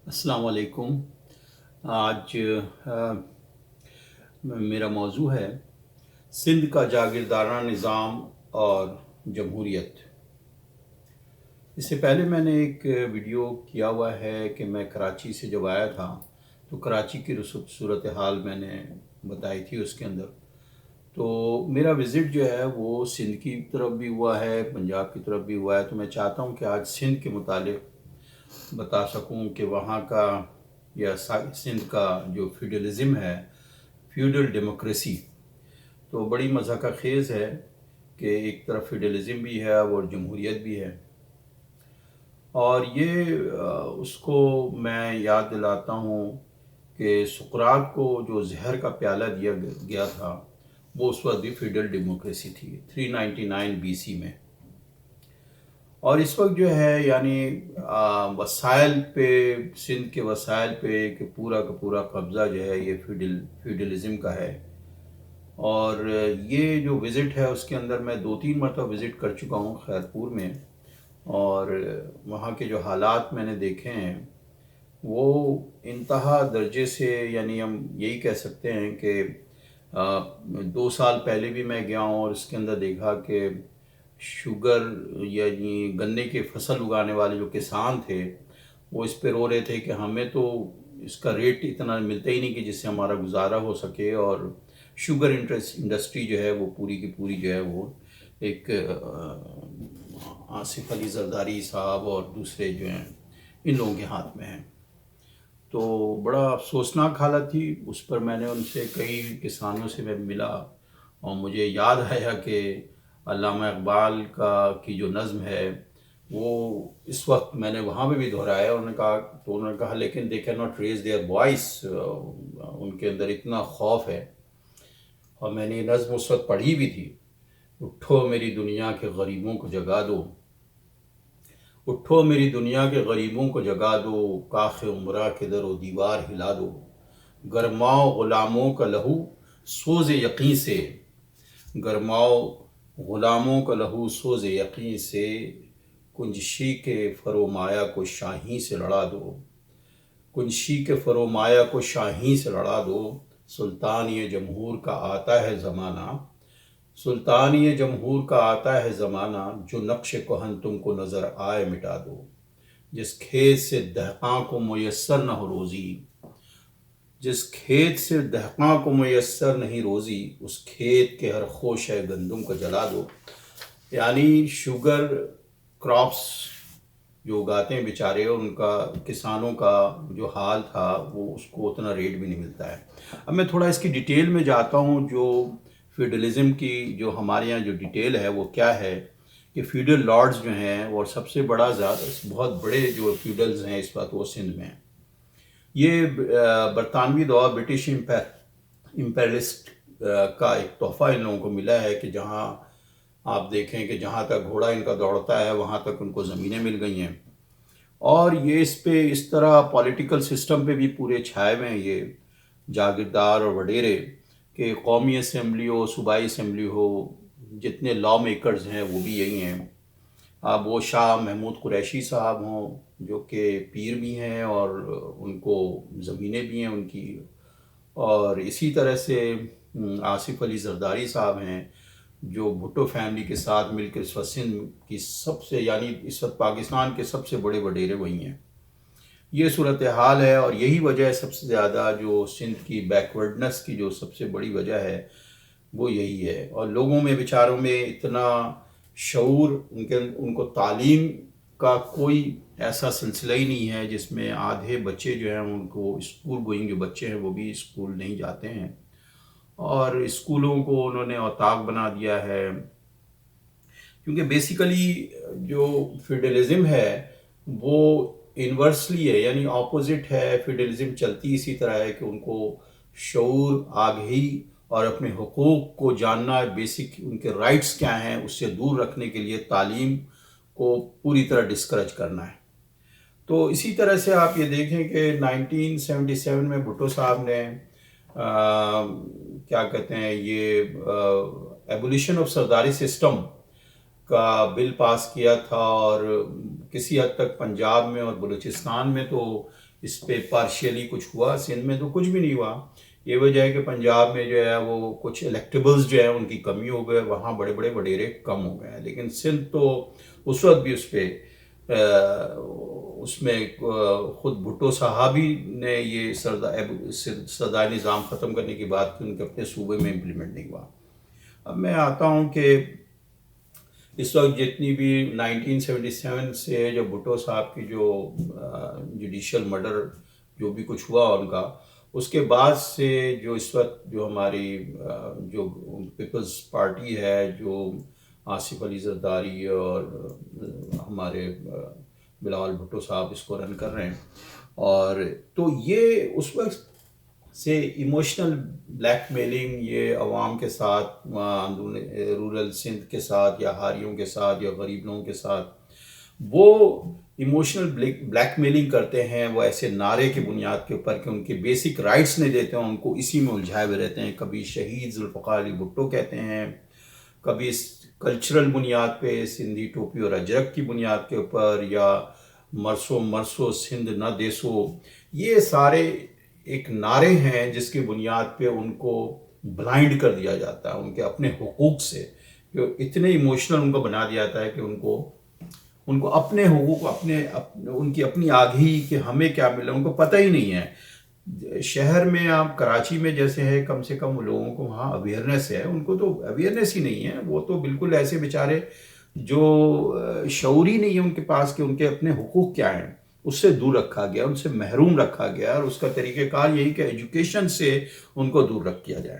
السلام علیکم۔ آج میرا موضوع ہے سندھ کا جاگیردارانہ نظام اور جمہوریت۔ اس سے پہلے میں نے ایک ویڈیو کیا ہوا ہے کہ میں کراچی سے جب آیا تھا تو کراچی کی صورتحال میں نے بتائی تھی اس کے اندر۔ تو میرا وزٹ جو ہے وہ سندھ کی طرف بھی ہوا ہے، پنجاب کی طرف بھی ہوا ہے، تو میں چاہتا ہوں کہ آج سندھ کے متعلق بتا سکوں کہ وہاں کا یا سندھ کا جو فیوڈلزم ہے، فیوڈل ڈیموکریسی، تو بڑی مضحکہ خیز ہے کہ ایک طرف فیوڈلزم بھی ہے اور جمہوریت بھی ہے۔ اور یہ اس کو میں یاد دلاتا ہوں کہ سقراط کو جو زہر کا پیالہ دیا گیا تھا وہ اس وقت بھی فیوڈل ڈیموکریسی تھی 399 BC میں۔ اور اس وقت جو ہے یعنی وسائل پہ، سندھ کے وسائل پہ کہ پورا کا پورا قبضہ جو ہے یہ فیوڈلزم کا ہے۔ اور یہ جو وزٹ ہے اس کے اندر میں 2-3 مرتبہ وزٹ کر چکا ہوں خیرپور میں، اور وہاں کے جو حالات میں نے دیکھے ہیں وہ انتہا درجے سے، یعنی ہم یہی کہہ سکتے ہیں کہ 2 سال پہلے بھی میں گیا ہوں اور اس کے اندر دیکھا کہ شوگر یعنی گنے کے فصل اگانے والے جو کسان تھے وہ اس پہ رو رہے تھے کہ ہمیں تو اس کا ریٹ اتنا ملتا ہی نہیں کہ جس سے ہمارا گزارا ہو سکے، اور شوگر انڈسٹری جو ہے وہ پوری کی پوری جو ہے وہ ایک آصف علی زرداری صاحب اور دوسرے جو ہیں ان لوگوں کے ہاتھ میں ہیں۔ تو بڑا افسوسناک حالت تھی اس پر۔ میں نے ان سے کئی کسانوں سے میں ملا اور مجھے یاد آیا کہ علامہ اقبال کی جو نظم ہے وہ اس وقت میں نے وہاں پہ بھی دہرایا۔ انہوں نے کہا لیکن they cannot raise their voice، ان کے اندر اتنا خوف ہے۔ اور میں نے یہ نظم اس وقت پڑھی بھی تھی، اٹھو میری دنیا کے غریبوں کو جگا دو، اٹھو میری دنیا کے غریبوں کو جگا دو، کاخ عمرہ کے در و دیوار ہلا دو، گرماؤ غلاموں کا لہو سوز یقین سے، گرماؤ غلاموں کا لہو سوز یقین سے، کنجشی کے فرومایا کو شاہین سے لڑا دو، کنجشی کے فرومایا کو شاہین سے لڑا دو، سلطان یہ جمہور کا آتا ہے زمانہ، سلطان یہ جمہور کا آتا ہے زمانہ، جو نقش کہن تم کو نظر آئے مٹا دو، جس کھیت سے دہقاں کو میسر نہ ہو روزی، جس کھیت سے دہقاں کو میسر نہیں روزی، اس کھیت کے ہر خوش ہے گندم کو جلا دو۔ یعنی شوگر کراپس جو اگاتے ہیں بیچارے، ان کا کسانوں کا جو حال تھا وہ اس کو اتنا ریٹ بھی نہیں ملتا ہے۔ اب میں تھوڑا اس کی ڈیٹیل میں جاتا ہوں۔ جو فیوڈلزم کی جو ہمارے یہاں جو ڈیٹیل ہے وہ کیا ہے کہ فیوڈل لارڈز جو ہیں، اور سب سے بہت بڑے جو فیوڈلز ہیں اس وقت وہ سندھ میں ہیں۔ یہ برطانوی دور برٹش امپیرلسٹ کا ایک تحفہ ان لوگوں کو ملا ہے کہ جہاں آپ دیکھیں کہ جہاں تک گھوڑا ان کا دوڑتا ہے وہاں تک ان کو زمینیں مل گئی ہیں، اور یہ اس پہ اس طرح پولیٹیکل سسٹم پہ بھی پورے چھائے ہوئے ہیں یہ جاگیردار اور وڈیرے، کہ قومی اسمبلی ہو، صوبائی اسمبلی ہو، جتنے لا میکرز ہیں وہ بھی یہی ہیں۔ اب وہ شاہ محمود قریشی صاحب ہوں جو کہ پیر بھی ہیں اور ان کو زمینیں بھی ہیں ان کی، اور اسی طرح سے آصف علی زرداری صاحب ہیں جو بھٹو فیملی کے ساتھ مل کے اس وقت سندھ کی سب سے، یعنی اس وقت پاکستان کے سب سے بڑے وڈیرے وہی ہیں۔ یہ صورتحال ہے، اور یہی وجہ ہے سب سے زیادہ جو سندھ کی بیکورڈنس کی جو سب سے بڑی وجہ ہے وہ یہی ہے۔ اور لوگوں میں بیچاروں میں اتنا شعور، ان کو تعلیم کا کوئی ایسا سلسلہ ہی نہیں ہے، جس میں آدھے بچے جو ہیں ان کو اسکول گوئنگ جو بچے ہیں وہ بھی اسکول نہیں جاتے ہیں، اور اسکولوں کو انہوں نے اوتاق بنا دیا ہے۔ کیونکہ بیسیکلی جو فیوڈلزم ہے وہ انورسلی ہے، یعنی اپوزٹ ہے۔ فیوڈلزم چلتی اسی طرح ہے کہ ان کو شعور، آگہی اور اپنے حقوق کو جاننا، بیسک ان کے رائٹس کیا ہیں اس سے دور رکھنے کے لیے تعلیم کو پوری طرح ڈسکریج کرنا ہے۔ تو اسی طرح سے آپ یہ دیکھیں کہ 1977 میں بھٹو صاحب نے کیا کہتے ہیں یہ ایبولیشن آف سرداری سسٹم کا بل پاس کیا تھا، اور کسی حد تک پنجاب میں اور بلوچستان میں تو اس پہ پارشیلی کچھ ہوا، سندھ میں تو کچھ بھی نہیں ہوا. یہ وجہ ہے کہ پنجاب میں جو ہے وہ کچھ الیکٹیبلز جو ہے ان کی کمی ہو گئے، وہاں بڑے بڑے وڈیرے کم ہو گئے ہیں. لیکن سندھ تو اس وقت بھی اس پہ اس میں خود بھٹو صاحبی نے یہ سرداری نظام ختم کرنے کی بات کی، ان کے اپنے صوبے میں امپلیمنٹ نہیں ہوا. اب میں آتا ہوں کہ اس وقت جتنی بھی 1977 سے جو بھٹو صاحب کی جو جوڈیشل مرڈر جو بھی کچھ ہوا ان کا، اس کے بعد سے جو اس وقت جو ہماری جو پیپلز پارٹی ہے، جو آصف علی زرداری اور ہمارے بلاول بھٹو صاحب اس کو رن کر رہے ہیں، اور تو یہ اس وقت سے ایموشنل بلیک میلنگ یہ عوام کے ساتھ، رورل سندھ کے ساتھ یا ہاریوں کے ساتھ یا غریب لوگوں کے ساتھ وہ ایموشنل بلیک میلنگ کرتے ہیں. وہ ایسے نعرے کی بنیاد کے اوپر کہ ان کے بیسک رائٹس نہیں دیتے ہیں، ان کو اسی میں الجھائے ہوئے رہتے ہیں. کبھی شہید ذوالفقار علی بھٹو کہتے ہیں، کبھی اس کلچرل بنیاد پہ سندھی ٹوپی اور اجرک کی بنیاد کے اوپر، یا مرسو سندھ نہ دیسو. یہ سارے ایک نعرے ہیں جس کی بنیاد پہ ان کو بلائنڈ کر دیا جاتا ہے ان کے اپنے حقوق سے، جو اتنے ایموشنل ان کو بنا دیا جاتا ہے کہ ان کو اپنے حقوق، ان کی اپنی آگہی کہ ہمیں کیا ملا ان کو پتہ ہی نہیں ہے. شہر میں آپ کراچی میں جیسے ہے، کم سے کم لوگوں کو وہاں اویئرنیس ہے، ان کو تو اویئرنیس ہی نہیں ہے. وہ تو بالکل ایسے بیچارے جو شعور ہی نہیں ہے ان کے پاس کہ ان کے اپنے حقوق کیا ہیں، اس سے دور رکھا گیا، ان سے محروم رکھا گیا. اور اس کا طریقہ کار یہی کہ ایجوکیشن سے ان کو دور رکھ دیا جائے.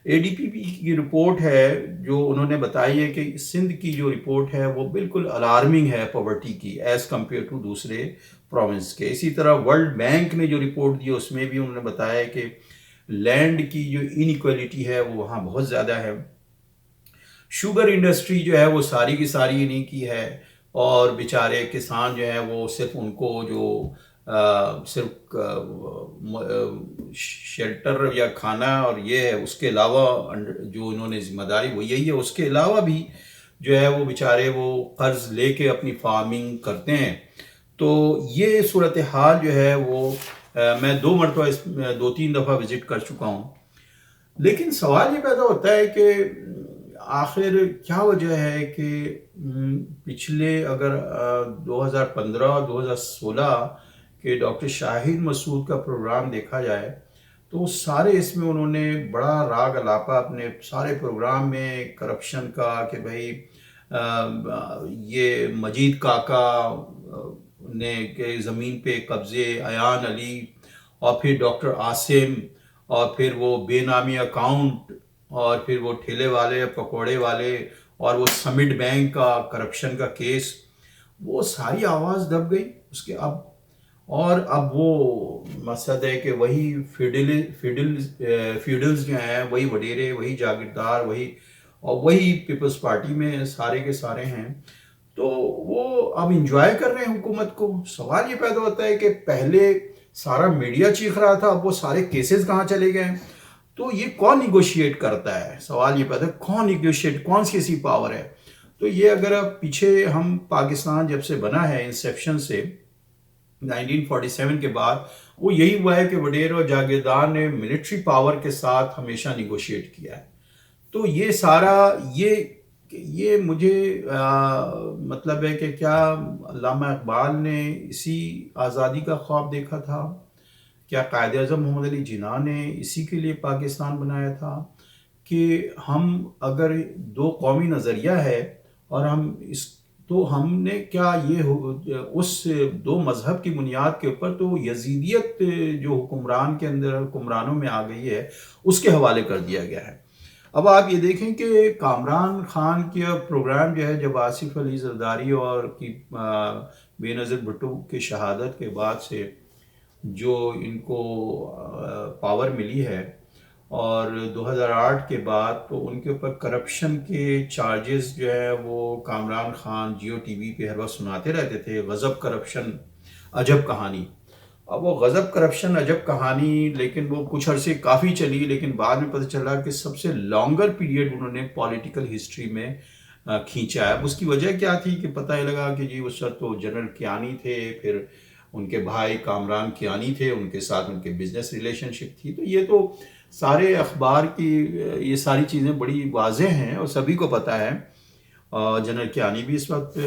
ADPP کی رپورٹ ہے جو انہوں نے بتائی ہے کہ سندھ کی جو رپورٹ ہے وہ بالکل الارمنگ ہے پاورٹی کی ایز کمپیئر ٹو دوسرے پروونس کے. اسی طرح ورلڈ بینک نے جو رپورٹ دی اس میں بھی انہوں نے بتایا ہے کہ لینڈ کی جو انیکویلٹی ہے وہ وہاں بہت زیادہ ہے. شوگر انڈسٹری جو ہے وہ ساری کی ساری انہیں کی ہے، اور بیچارے کسان جو ہیں وہ صرف ان کو جو صرف شیلٹر یا کھانا اور یہ ہے، اس کے علاوہ جو انہوں نے ذمہ داری وہ یہی ہے. اس کے علاوہ بھی جو ہے وہ بیچارے وہ قرض لے کے اپنی فارمنگ کرتے ہیں. تو یہ صورتحال جو ہے وہ میں 2 مرتبہ 2-3 دفعہ وزٹ کر چکا ہوں. لیکن سوال یہ پیدا ہوتا ہے کہ آخر کیا وجہ ہے کہ پچھلے اگر 2015-2016 کے ڈاکٹر شاہد مسعود کا پروگرام دیکھا جائے تو سارے اس میں انہوں نے بڑا راگ الاپا اپنے سارے پروگرام میں کرپشن کا، کہ بھائی یہ مجید کاکا نے کہ زمین پہ قبضے، ایان علی، اور پھر ڈاکٹر عاصم، اور پھر وہ بے نامی اکاؤنٹ، اور پھر وہ ٹھیلے والے پکوڑے والے، اور وہ سمٹ بینک کا کرپشن کا کیس، وہ ساری آواز دب گئی اس کے. اب وہ مقصد ہے کہ وہی فیوڈلز جو ہیں، وہی وڈیرے، وہی جاگیردار، وہی پیپلز پارٹی میں سارے کے سارے ہیں. تو وہ اب انجوائے کر رہے ہیں حکومت کو. سوال یہ پیدا ہوتا ہے کہ پہلے سارا میڈیا چیخ رہا تھا، اب وہ سارے کیسز کہاں چلے گئے؟ تو یہ کون نیگوشیٹ کرتا ہے؟ سوال یہ پیدا ہے کون نیگوشیٹ، کون سی ایسی پاور ہے؟ تو یہ اگر اب پیچھے ہم پاکستان جب سے بنا ہے انسیپشن سے 1947 کے بعد، وہ یہی ہوا ہے کہ وڈیر اور جاگیردار نے ملٹری پاور کے ساتھ ہمیشہ نیگوشیٹ کیا ہے. تو یہ سارا یہ مجھے مطلب ہے کہ کیا علامہ اقبال نے اسی آزادی کا خواب دیکھا تھا؟ کیا قائد اعظم محمد علی جناح نے اسی کے لیے پاکستان بنایا تھا کہ ہم اگر 2 قومی نظریہ ہے اور تو ہم نے کیا یہ اس 2 مذہب کی بنیاد کے اوپر تو یزیدیت جو حکمرانوں میں آ گئی ہے اس کے حوالے کر دیا گیا ہے. اب آپ یہ دیکھیں کہ کامران خان کا پروگرام جو ہے جب آصف علی زرداری اور بے نظیر بھٹو کی شہادت کے بعد سے جو ان کو پاور ملی ہے، اور 2008 کے بعد تو ان کے اوپر کرپشن کے چارجز جو ہے وہ کامران خان جیو ٹی وی پہ ہر وقت سناتے رہتے تھے، غضب کرپشن عجب کہانی. اب وہ غضب کرپشن عجب کہانی لیکن وہ کچھ عرصے کافی چلی، لیکن بعد میں پتہ چلا کہ سب سے لانگر پیریڈ انہوں نے پولیٹیکل ہسٹری میں کھینچا ہے. اب اس کی وجہ کیا تھی کہ پتہ ہی لگا کہ جی اس وقت تو جنرل کیانی تھے، پھر ان کے بھائی کامران کیانی تھے، ان کے ساتھ ان کے بزنس ریلیشن شپ تھی. تو یہ تو سارے اخبار کی یہ ساری چیزیں بڑی واضح ہیں اور سبھی کو پتہ ہے. جنرل کیانی بھی اس وقت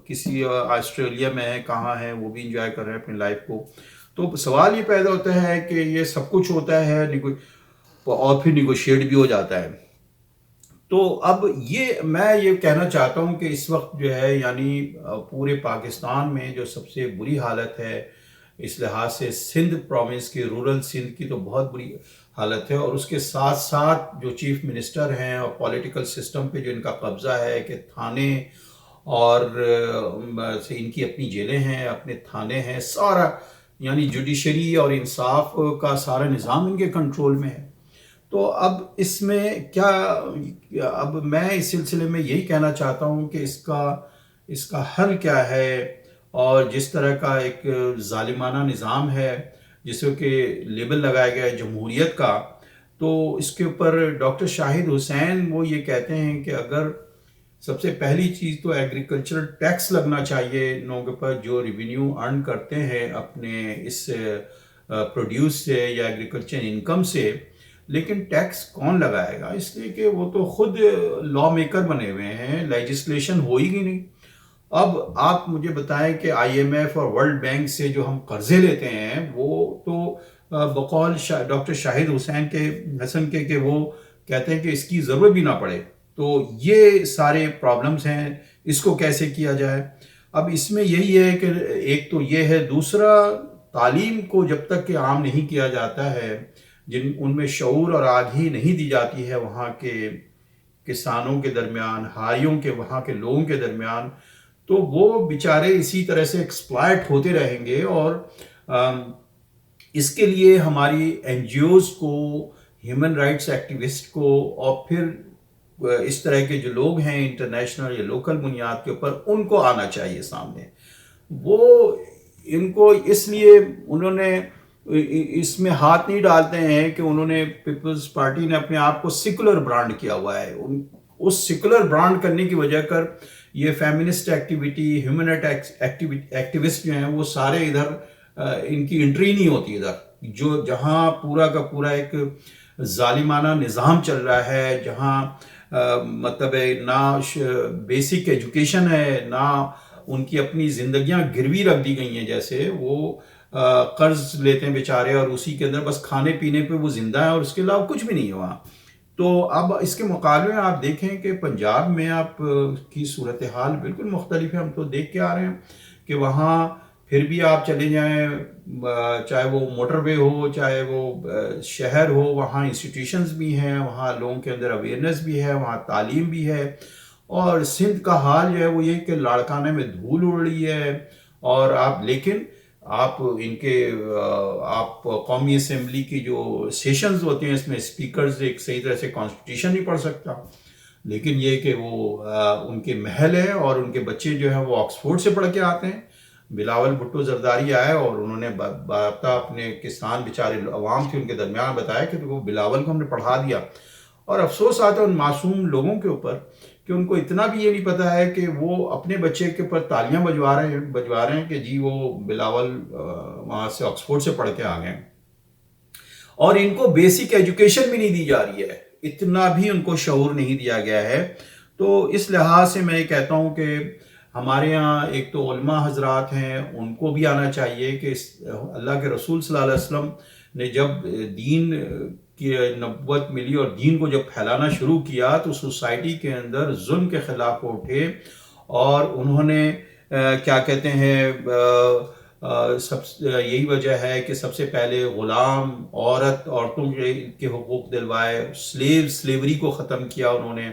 کسی آسٹریلیا میں ہے، کہاں ہے، وہ بھی انجوائے کر رہے ہیں اپنی لائف کو. تو سوال یہ پیدا ہوتا ہے کہ یہ سب کچھ ہوتا ہے اور پھر نیگوشیٹ بھی ہو جاتا ہے. تو اب میں یہ کہنا چاہتا ہوں کہ اس وقت جو ہے یعنی پورے پاکستان میں جو سب سے بری حالت ہے اس لحاظ سے، سندھ پروونس کی، رورل سندھ کی تو بہت بری حالت ہے، اور اس کے ساتھ ساتھ جو چیف منسٹر ہیں اور پولیٹیکل سسٹم پہ جو ان کا قبضہ ہے کہ تھانے اور ان کی اپنی جیلیں ہیں، اپنے تھانے ہیں، سارا یعنی جوڈیشری اور انصاف کا سارا نظام ان کے کنٹرول میں ہے. تو اب اس میں کیا، اب میں اس سلسلے میں یہی کہنا چاہتا ہوں کہ اس کا حل کیا ہے، اور جس طرح کا ایک ظالمانہ نظام ہے جس کو کہ لیبل لگایا گیا ہے جمہوریت کا، تو اس کے اوپر ڈاکٹر شاہد حسین وہ یہ کہتے ہیں کہ اگر سب سے پہلی چیز تو ایگریکلچرل ٹیکس لگنا چاہیے ان لوگوں کے اوپر جو ریونیو ارن کرتے ہیں اپنے اس پروڈیوس سے یا ایگریکلچر انکم سے. لیکن ٹیکس کون لگائے گا؟ اس لیے کہ وہ تو خود لا میکر بنے ہوئے ہیں، لیجسلیشن ہوئی گی نہیں. اب آپ مجھے بتائیں کہ آئی ایم ایف اور ورلڈ بینک سے جو ہم قرضے لیتے ہیں وہ تو بقول ڈاکٹر شاہد حسن کے کہ وہ کہتے ہیں کہ اس کی ضرورت بھی نہ پڑے. تو یہ سارے پرابلمز ہیں، اس کو کیسے کیا جائے؟ اب اس میں یہی ہے کہ ایک تو یہ ہے، دوسرا تعلیم کو جب تک کہ عام نہیں کیا جاتا ہے، ان میں شعور اور آگہی نہیں دی جاتی ہے وہاں کے کسانوں کے درمیان، ہاریوں کے وہاں کے لوگوں کے درمیان، تو وہ بیچارے اسی طرح سے ایکسپلائٹ ہوتے رہیں گے. اور اس کے لیے ہماری این جی اوز کو، ہیومن رائٹس ایکٹیوسٹ کو، اور پھر اس طرح کے جو لوگ ہیں انٹرنیشنل یا لوکل بنیاد کے اوپر، ان کو آنا چاہیے سامنے. وہ ان کو اس لیے انہوں نے اس میں ہاتھ نہیں ڈالتے ہیں کہ انہوں نے پیپلز پارٹی نے اپنے آپ کو سیکولر برانڈ کیا ہوا ہے. اس سیکولر برانڈ کرنے کی وجہ کر یہ feminist activity, human right activist جو ہیں وہ سارے ادھر ان کی انٹری نہیں ہوتی ادھر، جہاں پورا کا پورا ایک ظالمانہ نظام چل رہا ہے، جہاں مطلب نہ بیسک ایجوکیشن ہے، نہ ان کی اپنی زندگیاں گروی رکھ دی گئی ہیں، جیسے وہ قرض لیتے ہیں بیچارے اور اسی کے اندر بس کھانے پینے پہ وہ زندہ ہیں اور اس کے علاوہ کچھ بھی نہیں ہے وہاں. تو اب اس کے مقابلے میں آپ دیکھیں کہ پنجاب میں آپ کی صورتحال بالکل مختلف ہے. ہم تو دیکھ کے آ رہے ہیں کہ وہاں پھر بھی آپ چلے جائیں، چاہے وہ موٹر وے ہو، چاہے وہ شہر ہو، وہاں انسٹیٹیوشنز بھی ہیں، وہاں لوگوں کے اندر اویئرنیس بھی ہے، وہاں تعلیم بھی ہے. اور سندھ کا حال جو ہے وہ یہ کہ لاڑکانے میں دھول اڑ رہی ہے. اور لیکن آپ آپ قومی اسمبلی کی جو سیشنز ہوتے ہیں اس میں اسپیکرز ایک صحیح طرح سے کانسٹیٹیوشن نہیں پڑھ سکتا، لیکن یہ کہ وہ ان کے محل ہے اور ان کے بچے جو ہیں وہ آکسفورڈ سے پڑھ کے آتے ہیں. بلاول بھٹو زرداری آئے اور انہوں نے اپنے کسان بیچارے عوام تھے ان کے درمیان بتایا کہ وہ بلاول کو ہم نے پڑھا دیا. اور افسوس آتا ہے ان معصوم لوگوں کے اوپر کہ ان کو اتنا بھی یہ نہیں پتا ہے کہ وہ اپنے بچے کے اوپر تالیاں بجوا رہے ہیں کہ جی وہ بلاول وہاں سے آکسفورڈ سے پڑھ کے آ گئے، اور ان کو بیسک ایجوکیشن بھی نہیں دی جا رہی ہے، اتنا بھی ان کو شعور نہیں دیا گیا ہے. تو اس لحاظ سے میں یہ کہتا ہوں کہ ہمارے ہاں ایک تو علماء حضرات ہیں، ان کو بھی آنا چاہیے کہ اللہ کے رسول صلی اللہ علیہ وسلم نے جب دین کی نبوت ملی اور دین کو جب پھیلانا شروع کیا تو سوسائٹی کے اندر ظلم کے خلاف اٹھے، اور انہوں نے کیا کہتے ہیں یہی وجہ ہے کہ سب سے پہلے غلام عورتوں کے حقوق دلوائے، سلیوری کو ختم کیا انہوں نے،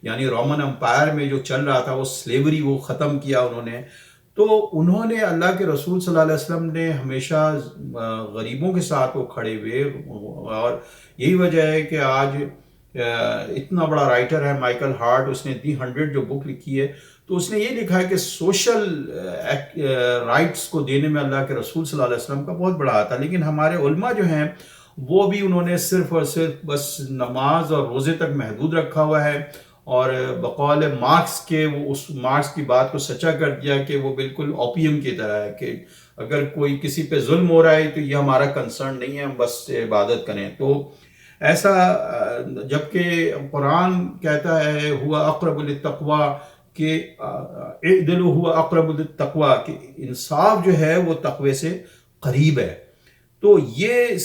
یعنی رومن امپائر میں جو چل رہا تھا وہ سلیوری وہ ختم کیا انہوں نے. تو انہوں نے اللہ کے رسول صلی اللہ علیہ وسلم نے ہمیشہ غریبوں کے ساتھ وہ کھڑے ہوئے، اور یہی وجہ ہے کہ آج اتنا بڑا رائٹر ہے مائیکل ہارٹ، اس نے دی 100 جو بک لکھی ہے، تو اس نے یہ لکھا ہے کہ سوشل رائٹس کو دینے میں اللہ کے رسول صلی اللہ علیہ وسلم کا بہت بڑا ہاتھ تھا. لیکن ہمارے علماء جو ہیں وہ بھی انہوں نے صرف اور صرف بس نماز اور روزے تک محدود رکھا ہوا ہے، اور بقول مارکس کے وہ اس مارکس کی بات کو سچا کر دیا کہ وہ بالکل اوپیم کی طرح ہے کہ اگر کوئی کسی پہ ظلم ہو رہا ہے تو یہ ہمارا کنسرن نہیں ہے، ہم بس عبادت کریں. تو ایسا جبکہ قرآن کہتا ہے ہوا اقرب للتقوی کہ اعدلوا ہوا اقرب للتقوی کہ انصاف جو ہے وہ تقوی سے قریب ہے. تو یہ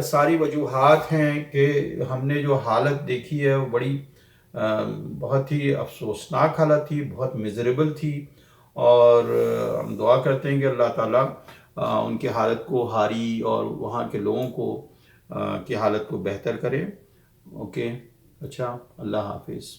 ساری وجوہات ہیں کہ ہم نے جو حالت دیکھی ہے وہ بڑی بہت ہی افسوسناک حالت تھی، بہت میزریبل تھی. اور ہم دعا کرتے ہیں کہ اللہ تعالیٰ ان کی حالت کو ہاری اور وہاں کے لوگوں کو کی حالت کو بہتر کرے. اوکے، اچھا، اللہ حافظ.